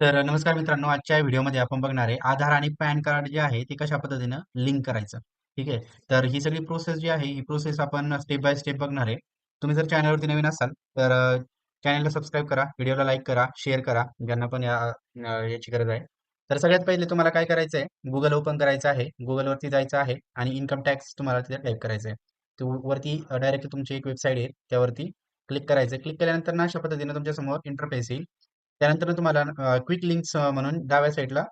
तर नमस्कार मित्रांनो, आजच्या व्हिडिओमध्ये आपण बघणार आहे आधार आणि पॅन कार्ड जे आहे ते कशा पद्धतीनं लिंक करायचं. ठीक आहे. तर ही सगळी प्रोसेस जी आहे ही प्रोसेस आपण स्टेप बाय स्टेप बघणार आहे. तुम्ही जर चॅनलवरती नवीन असाल तर चॅनलला सबस्क्राईब करा, व्हिडिओला लाईक करा, शेअर करा, ज्यांना पण याची गरज आहे. तर सगळ्यात पहिले तुम्हाला काय करायचं आहे, गुगल ओपन करायचं आहे, गुगलवरती जायचं आहे आणि इन्कम टॅक्स तुम्हाला तिथे टाईप करायचं आहे. वरती डायरेक्ट तुमची एक वेबसाईट आहे, त्यावरती क्लिक करायचं आहे. क्लिक केल्यानंतर ना अशा पद्धतीने तुमच्यासमोर इंटरफेस येईल. त्यानंतर तुम्हाला क्विक लिंक्स म्हणून डाव्या साईडला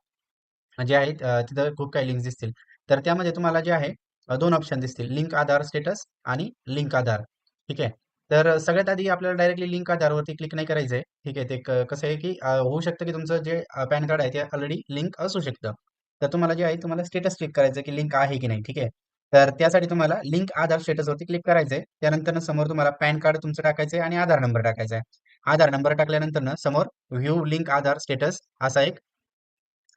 जे आहेत तिथं खूप काही लिंक्स दिसतील. तर त्यामध्ये तुम्हाला जे आहे 2 ऑप्शन दिसतील. लिंक आधार स्टेटस आणि लिंक आधार. ठीक आहे. तर सगळ्यात आधी आपल्याला डायरेक्टली लिंक आधारवरती क्लिक नाही करायचं आहे. ठीक आहे. ते कसं आहे की होऊ शकतं की तुमचं जे पॅन कार्ड आहे ते ऑलरेडी लिंक असू शकतं. तर तुम्हाला जे आहे तुम्हाला स्टेटस क्लिक करायचं की लिंक आहे की नाही. ठीक आहे. तर त्यासाठी तुम्हाला लिंक आधार स्टेटसवरती क्लिक करायचं आहे. त्यानंतर समोर तुम्हाला पॅन कार्ड तुमचं टाकायचं आहे आणि आधार नंबर टाकायचा आहे. आधार नंबर टाकल्यानंतर समोर व्ह्यू लिंक आधार स्टेटस असा एक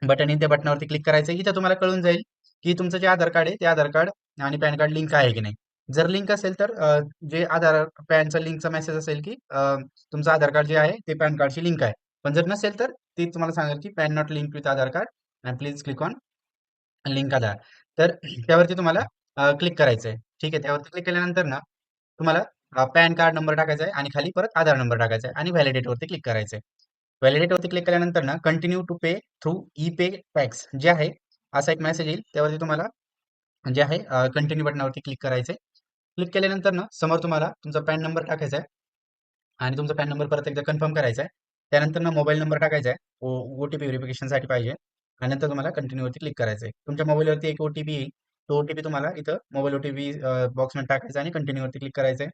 बटन येईल. त्या बटनावरती क्लिक करायचं. इथं तुम्हाला कळून जाईल की तुमचं जे आधार कार्ड आहे ते आधार कार्ड आणि पॅन कार्ड लिंक आहे की नाही. जर लिंक असेल तर जे आधार पॅनचा लिंकचा मेसेज असेल की तुमचं आधार कार्ड जे आहे ते पॅन कार्डशी लिंक आहे. पण जर नसेल तर ते तुम्हाला सांगेल की PAN not link with Aadhaar card and please click on link Aadhaar. तर त्यावरती तुम्हाला क्लिक करायचं आहे. ठीक आहे. त्यावरती क्लिक केल्यानंतर ना तुम्हाला पॅन कार्ड नंबर टाकायचा आहे आणि खाली परत आधार नंबर टाकायचा आहे आणि व्हॅलिडेटवरती क्लिक करायचं आहे. व्हॅलिडेटवरती क्लिक केल्यानंतर ना continue to pay through e pay tax जे आहे असा एक मेसेज येईल. त्यावरती तुम्हाला जे आहे कंटिन्यू बटनावरती क्लिक करायचं आहे. क्लिक केल्यानंतर ना समोर तुम्हाला तुमचा पॅन नंबर टाकायचा आहे आणि तुमचा पॅन नंबर परत एकदा कन्फर्म करायचा आहे. त्यानंतर ना मोबाईल नंबर टाकायचा आहे. ओ-टी-पी व्हेरिफिकेशनसाठी पाहिजे आणि नंतर तुम्हाला कंटिन्यूवरती क्लिक करायचं आहे. तुमच्या मोबाईलवरती एक ओ-टी-पी येईल. तो ओ-टी-पी तुम्हाला इथं मोबाईल ओ-टी-पी बॉक्समध्ये टाकायचा आणि कंटिन्यूवरती क्लिक करायचं आहे.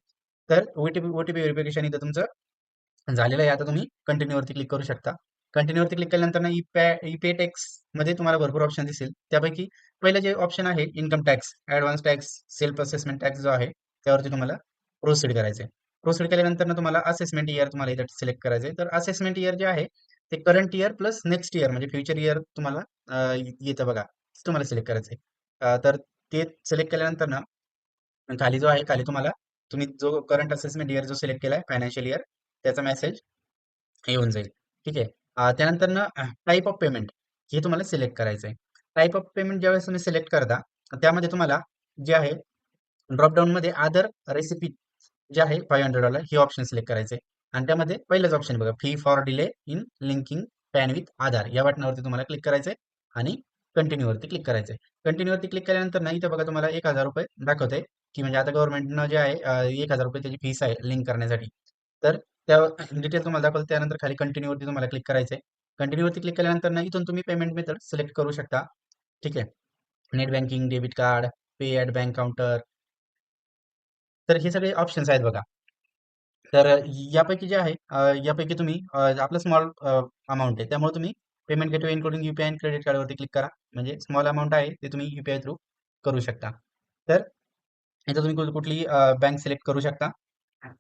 तर ओ-टी-पी व्हेरिफिकेशन इथं तुमचं झालेलं आहे. आता तुम्ही कंटिन्यूवरती क्लिक करू शकता. कंटिन्यूवरती क्लिक केल्यानंतर ना ई-पे टॅक्समध्ये तुम्हाला भरपूर ऑप्शन दिसेल. त्यापैकी पहिलं जे ऑप्शन आहे income tax, advance tax, self assessment tax जो आहे त्यावरती तुम्हाला प्रोसीड करायचं आहे. प्रोसीड केल्यानंतर तुम्हाला असेसमेंट इयर तुम्हाला इथं सिलेक्ट करायचं आहे. तर असेसमेंट इयर जे आहे ते current year plus next year म्हणजे फ्युचर इयर तुम्हाला येतं बघा. ते तुम्हाला सिलेक्ट करायचं आहे. तर ते सिलेक्ट केल्यानंतर ना खाली जो आहे खाली तुम्हाला तुम्ही जो करंट असेसमेंट इयर जो सिलेक्ट केलाय फायनान्शियल इयर त्याचा मेसेज येऊन जाईल. ठीक आहे. त्यानंतर ना टाइप ऑफ पेमेंट हे तुम्हाला सिलेक्ट करायचं आहे. टाइप ऑफ पेमेंट ज्यावेळेस तुम्ही सिलेक्ट करता त्यामध्ये तुम्हाला जे आहे ड्रॉपडाऊनमध्ये अदर रेसिपी जे आहे $500 हे ऑप्शन सिलेक्ट करायचे आणि त्यामध्ये पहिलंच ऑप्शन बघा fee for delay in linking PAN with Aadhaar या बटनावरती तुम्हाला क्लिक करायचंय आणि कंटिन्यू वरती क्लिक करायचंय. कंटिन्यू वरती क्लिक केल्यानंतर ना इथं बघा तुम्हाला ₹1000 दाखवतंय की म्हणजे आता गव्हर्नमेंटनं जे आहे ₹1000 त्याची फीस आहे लिंक करण्यासाठी. तर त्या डिटेल तुम्हाला दाखवतो त्यानंतर खाली कंटिन्यू वरती तुम्हाला क्लिक करायचंय. कंटिन्यू वरती क्लिक केल्यानंतर ना इथून तुम्ही पेमेंट मेथड सिलेक्ट करू शकता. ठीक आहे. Net banking, debit card, pay at bank counter तर हे सगळे ऑप्शन्स आहेत बघा. तर यापैकी जे आहे यापैकी तुम्ही आपलं स्मॉल अमाउंट आहे त्यामुळे तुम्ही पेमेंट गेटवे इन्क्लुडिंग यूपीआय आणि क्रेडिट कार्डवरती क्लिक करा म्हणजे स्मॉल अमाउंट आहे ते तुम्ही यूपीआय थ्रू करू शकता. तर इथं तुम्ही कुठली बँक सिलेक्ट करू शकता.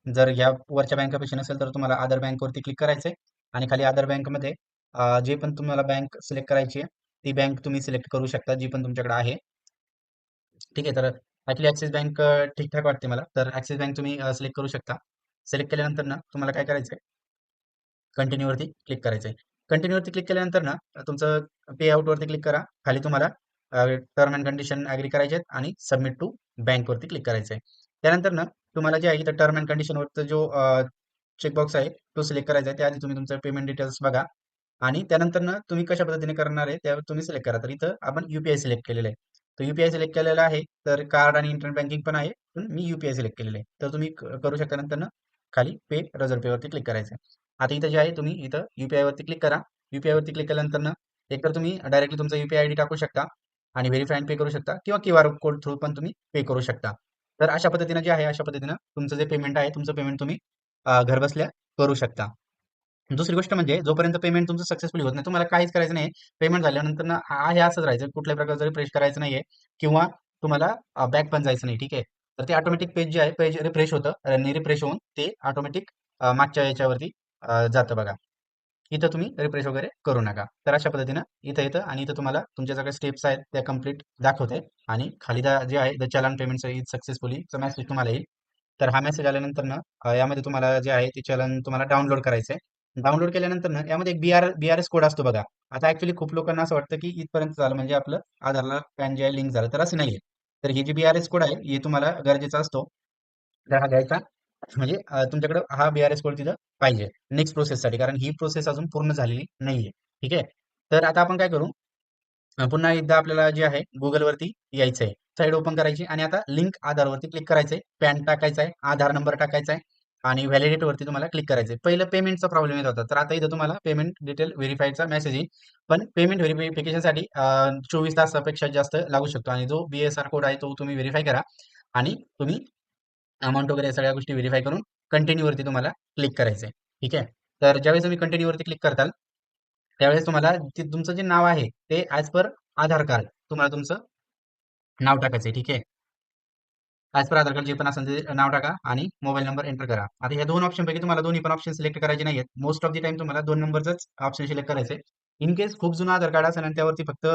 जर या वरच्या बँकापेक्षा नसेल तर तुम्हाला अदर बँकवरती क्लिक करायचं आहे आणि खाली अदर बँकमध्ये जे पण तुम्हाला बँक सिलेक्ट करायची आहे ती बँक तुम्ही सिलेक्ट करू शकता जी पण तुमच्याकडे आहे. ठीक आहे. तर ॲक्चुअली ॲक्सिस बँक ठीक-ठाक वाटते मला. तर ॲक्सिस बँक तुम्ही सिलेक्ट करू शकता. सिलेक्ट केल्यानंतर ना तुम्हाला काय करायचं आहे, कंटिन्यूवरती क्लिक करायचं आहे. कंटिन्यूवरती क्लिक केल्यानंतर ना तुमचं पे आउटवरती क्लिक करा. खाली तुम्हाला टर्म अँड कंडिशन ॲग्री करायचे आहेत आणि सबमिट टू बँकवरती क्लिक करायचं आहे. त्यानंतर ना तुम्हाला जे आहे इथं टर्म अँड कंडिशनवरचा जो चेकबॉक्स आहे तो सिलेक्ट करायचा आहे. त्याआधी तुम्ही तुमचं पेमेंट डिटेल्स बघा आणि त्यानंतर ना तुम्ही कशा पद्धतीने करणार आहे त्यावर तुम्ही सिलेक्ट करा. तर इथं आपण यू सिलेक्ट केलेलं आहे. तर यू सिलेक्ट केलेलं आहे. तर कार्ड आणि इंटरनेट बँकिंग पण आहे. पण मी यू सिलेक्ट केलेलं आहे. तर तुम्ही करू शकता नंतर ना खाली पे रिझल्ट पेवरती क्लिक करायचं आहे. आता इथं जे आहे तुम्ही इथं वरती क्लिक करा. वरती क्लिक केल्यानंतर ना एकतर तुम्ही डायरेक्टली तुमचा आयडी टाकू शकता आणि व्हेरिफाय पे करू शकता किंवा क्यूआर कोड थ्रू पण तुम्ही पे करू शकता. तर अशा पद्धतीनं जे आहे अशा पद्धतीनं तुमचं जे पेमेंट आहे तुमचं पेमेंट तुम्ही घरबसल्या करू शकता. दुसरी गोष्ट म्हणजे जोपर्यंत पेमेंट तुमचं सक्सेसफुली होत नाही, तुम्हाला काहीच करायचं नाही. पेमेंट झाल्यानंतर ना आहे असंच राहायचं. कुठल्याही प्रकारचं रिफ्रेश करायचं नाहीये किंवा तुम्हाला बॅक पण जायचं नाही. ठीक आहे. तर ते ऑटोमॅटिक पेज जे आहे पेज रिफ्रेश होतं आणि रिफ्रेश होऊन ते ऑटोमॅटिक मागच्या याच्यावरती जातं बघा. इथं तुम्ही रिफ्रेश वगैरे करू नका. तर अशा पद्धतीनं इथं येतं आणि इथं तुम्हाला तुमच्या सगळ्या स्टेप्स आहेत त्या कंप्लीट दाखवते आणि खाली जे आहे द चलन पेमेंट इज सक्सेसफुली मेसेज तुम्हाला येईल. तर हा मेसेज आल्यानंतर ना यामध्ये तुम्हाला जे आहे ते चलन तुम्हाला डाउनलोड करायचं आहे. डाउनलोड केल्यानंतर ना यामध्ये एक BRS कोड असतो बघा. आता ऍक्च्युली खूप लोकांना असं वाटतं की इथपर्यंत झालं म्हणजे आपलं आधारला पॅन जे आहे लिंक झालं, तर असं नाहीये. तर ही जी BRS कोड आहे हे तुम्हाला गरजेचा असतो. तर हा घ्यायचा म्हणजे तुमच्याकडे हा BRS कोड तिथं पाहिजे नेक्स्ट प्रोसेससाठी, कारण ही प्रोसेस अजून पूर्ण झालेली नाहीये. ठीक आहे. तर आता आपण काय करू, पुन्हा एकदा आपल्याला जे आहे गुगलवरती यायचं आहे, साईड ओपन करायची आणि आता लिंक आधारवरती क्लिक करायचंय, पॅन टाकायचा आहे, आधार नंबर टाकायचा आहे आणि व्हॅलिडेट वरती तुम्हाला क्लिक करायचंय. पहिलं पेमेंटचा प्रॉब्लेम येत होता, तर आता इथं तुम्हाला पेमेंट डिटेल व्हेरीफाईडचा मेसेज येईल. पण पेमेंट व्हेरिफिकेशनसाठी 24 तासापेक्षा जास्त लागू शकतो आणि जो BSR कोड आहे तो तुम्ही व्हेरीफाय करा आणि तुम्ही अमाउंट वगैरे या सगळ्या गोष्टी व्हेरीफाय करून कंटिन्यू वरती तुम्हाला क्लिक करायचंय. ठीक आहे. तर ज्यावेळेस तुम्ही कंटिन्यू वरती क्लिक करताल त्यावेळेस तुम्हाला तुमचं जे नाव आहे ते ऍज पर आधार कार्ड तुम्हाला तुमचं नाव टाकायचंय. ठीक आहे. ऍज पर आधार कार्ड जे पण असेल ते नाव टाका आणि मोबाईल नंबर एंटर करा. आता ह्या दोन ऑप्शन पैकी तुम्हाला दोन्ही पण ऑप्शन सिलेक्ट करायचे नाहीयेत. मोस्ट ऑफ द टाइम तुम्हाला 2 नंबरच ऑप्शन सिलेक्ट करायचंय. इन केस खूप जुनं आधार कार्ड असेल आणि त्यावरती फक्त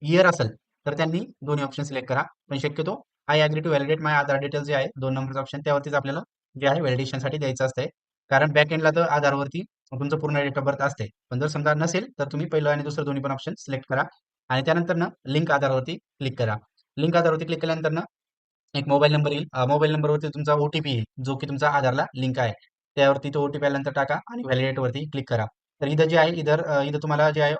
इयर असेल तर त्यांनी दोन्ही ऑप्शन सिलेक्ट करा. पण शक्यतो I agree to validate my Aadhaar details जे आहे 2 नंबरचं ऑप्शन त्यावरतीच आपल्याला जे आहे व्हॅलिडेशनसाठी द्यायचं असतंय. कारण बॅक एंडला तर आधारवरती तुमचं पूर्ण डेट ऑफ बर्थ असते. पण जर समजा नसेल तर तुम्ही पहिलं आणि दुसरं दोन्ही पण ऑप्शन सिलेक्ट करा आणि त्यानंतर ना लिंक आधारवरती क्लिक करा. लिंक आधारवरती क्लिक केल्यानंतर ना एक मोबाईल नंबर येईल. मोबाईल नंबरवरती तुमचा OTP येईल, जो की तुमचा आधारला लिंक आहे. त्यावरती तो OTP आल्यानंतर टाका आणि व्हॅलिडेट वरती क्लिक करा. तर इथं जे आहे इथं तुम्हाला जे आहे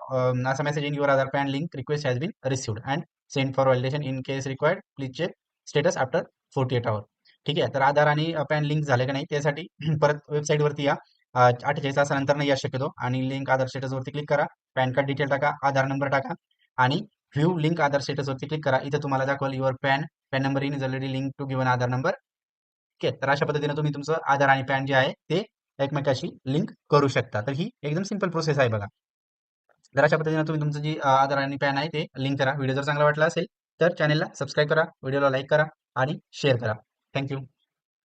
असा message in your Aadhaar PAN link request has been received and send for validation in case required please check status after 48 hour. ठीक आहे. तर आधार आणि पॅन लिंक झाले का नाही त्यासाठी परत वेबसाईट वरती या. 48 तासानंतर नाही या शक्यतो आणि लिंक आधार स्टेटस वरती क्लिक करा. पॅन कार्ड डिटेल टाका, आधार नंबर टाका आणि व्ह्यू लिंक आधार स्टेटस वरती क्लिक करा. इथं तुम्हाला दाखवाल your PAN number in is already link to given Aadhaar number. ठीक आहे. तर अशा पद्धतीने तुम्ही तुमचं आधार आणि पॅन जे आहे ते एकमेकाशी लिंक करू शकता. तर ही एकदम सिंपल प्रोसेस आहे बघा. तर अशा पद्धतीने तुम्ही तुमचं जी आधार आणि पॅन आहे ते लिंक करा. व्हिडिओ जर चांगला वाटला असेल तर चॅनलला सबस्क्राईब करा, व्हिडिओला लाईक करा आणि शेअर करा. थँक्यू.